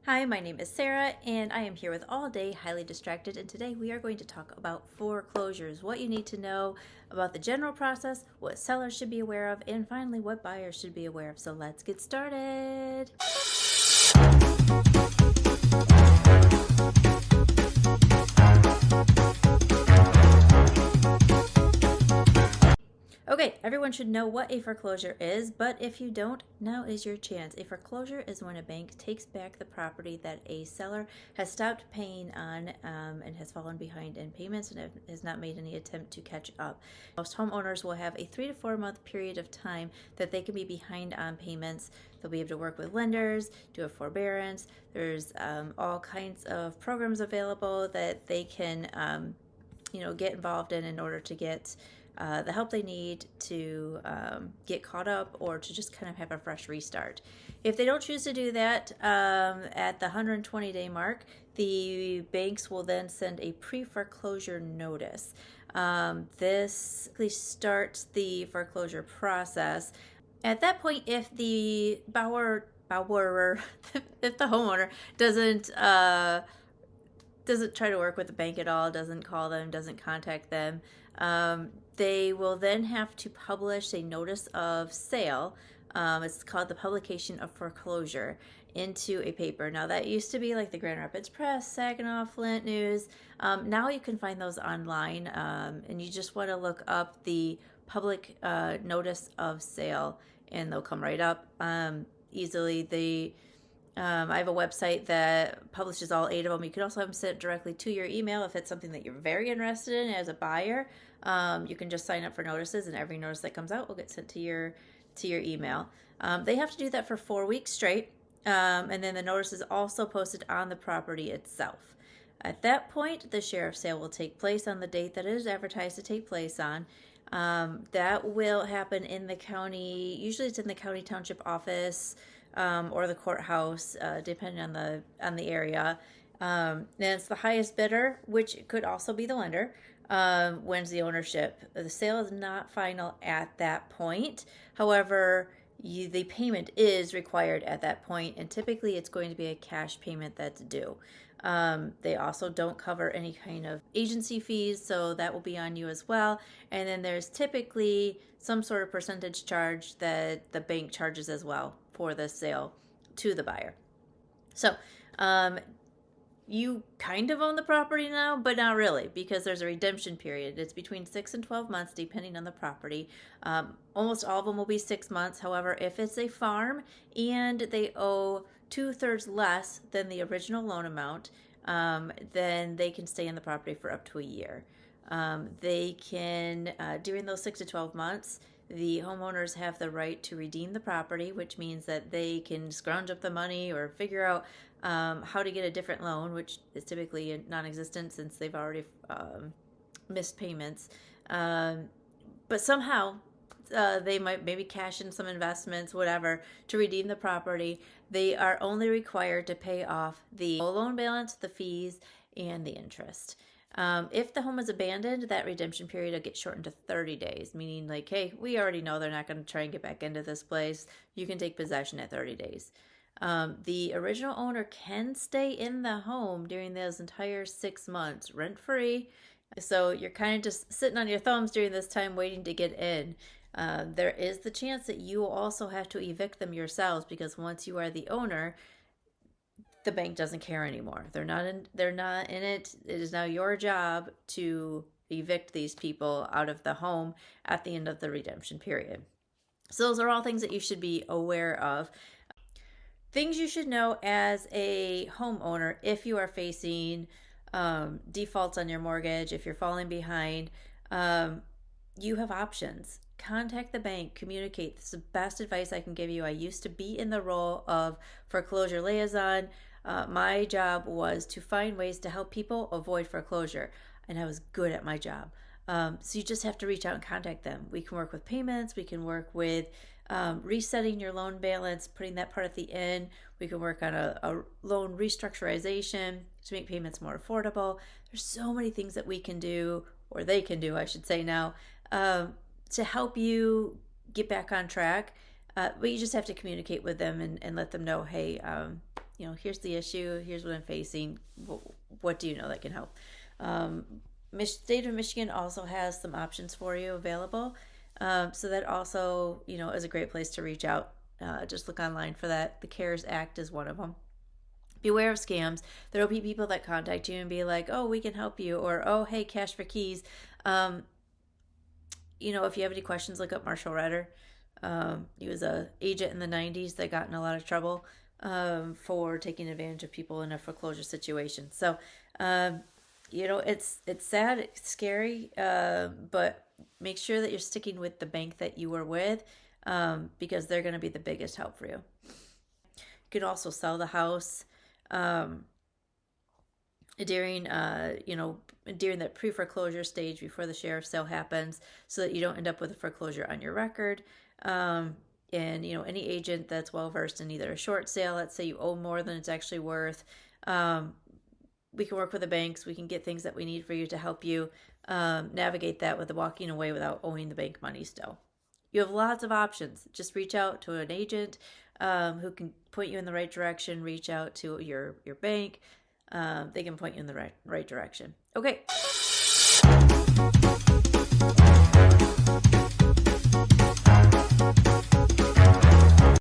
Hi, my name is Sarah, and I am here with All Day Highly Distracted, and today we are going to talk about foreclosures, what you need to know about the general process, what sellers should be aware of, and finally what buyers should be aware of. So let's get started. Okay, everyone should know what a foreclosure is, but if you don't, now is your chance. A foreclosure is when a bank takes back the property that a seller has stopped paying on and has fallen behind in payments and has not made any attempt to catch up. Most homeowners will have a 3 to 4 month period of time that they can be behind on payments. They'll be able to work with lenders, do a forbearance. There's all kinds of programs available that they can get involved in order to get the help they need to get caught up or to just kind of have a fresh restart. If they don't choose to do that at the 120-day mark, the banks will then send a pre-foreclosure notice. This starts the foreclosure process. At that point, if the borrower, if the homeowner doesn't try to work with the bank at all, doesn't call them, doesn't contact them, they will then have to publish a notice of sale. It's called the publication of foreclosure into a paper. Now that used to be like the Grand Rapids Press, Saginaw, Flint News. Now you can find those online, and you just want to look up the public notice of sale, and they'll come right up easily. I have a website that publishes all 8 of them. You can also have them sent directly to your email if it's something that you're very interested in as a buyer. You can just sign up for notices, and every notice that comes out will get sent to your email. They have to do that for 4 weeks straight, and then the notice is also posted on the property itself. At that point, the sheriff's sale will take place on the date that it is advertised to take place on. That will happen in the county. Usually, it's in the county township office. Or the courthouse, depending on the area. And it's the highest bidder, which could also be the lender, wins the ownership. The sale is not final at that point. However, the payment is required at that point, and typically it's going to be a cash payment that's due. They also don't cover any kind of agency fees, so that will be on you as well. And then there's typically some sort of percentage charge that the bank charges as well for the sale to the buyer. So you kind of own the property now, but not really, because there's a redemption period. It's between 6 and 12 months, depending on the property. Almost all of them will be 6 months. However, if it's a farm and they owe 2/3 less than the original loan amount, then they can stay in the property for up to a year. They can, during those 6 to 12 months, the homeowners have the right to redeem the property, which means that they can scrounge up the money or figure out how to get a different loan, which is typically non-existent since they've already missed payments. But somehow they might maybe cash in some investments, whatever, to redeem the property. They are only required to pay off the loan balance, the fees, and the interest. If the home is abandoned, that redemption period will get shortened to 30 days, meaning like, hey, we already know they're not going to try and get back into this place. You can take possession at 30 days. The original owner can stay in the home during those entire 6 months rent-free. So you're kind of just sitting on your thumbs during this time waiting to get in. There is the chance that you will also have to evict them yourselves, because once you are the owner, the bank doesn't care anymore. They're not in it. It is now your job to evict these people out of the home at the end of the redemption period. So those are all things that you should be aware of. Things you should know as a homeowner if you are facing defaults on your mortgage, if you're falling behind, you have options. Contact the bank, communicate. This is the best advice I can give you. I used to be in the role of foreclosure liaison. My job was to find ways to help people avoid foreclosure, and I was good at my job. So you just have to reach out and contact them. We can work with payments. We can work with resetting your loan balance, putting that part at the end. We can work on a loan restructurization to make payments more affordable. There's so many things that we can do, or they can do, I should say now, to help you get back on track. But you just have to communicate with them and let them know, hey, here's the issue, here's what I'm facing. What do you know that can help? State of Michigan also has some options for you available. So that also, is a great place to reach out. Just look online for that. The CARES Act is one of them. Beware of scams. There will be people that contact you and be like, oh, we can help you, or, oh, hey, cash for keys. If you have any questions, look up Marshall Redder. He was an agent in the 90s that got in a lot of trouble for taking advantage of people in a foreclosure situation. So, it's sad, it's scary, but make sure that you're sticking with the bank that you were with, because they're going to be the biggest help for you. You can also sell the house during that pre-foreclosure stage before the sheriff's sale happens, so that you don't end up with a foreclosure on your record. And any agent that's well versed in either a short sale, let's say you owe more than it's actually worth, we can work with the banks. We can get things that we need for you to help you navigate that with the walking away without owing the bank money still. You have lots of options. Just reach out to an agent who can point you in the right direction. Reach out to your bank. They can point you in the right direction. Okay.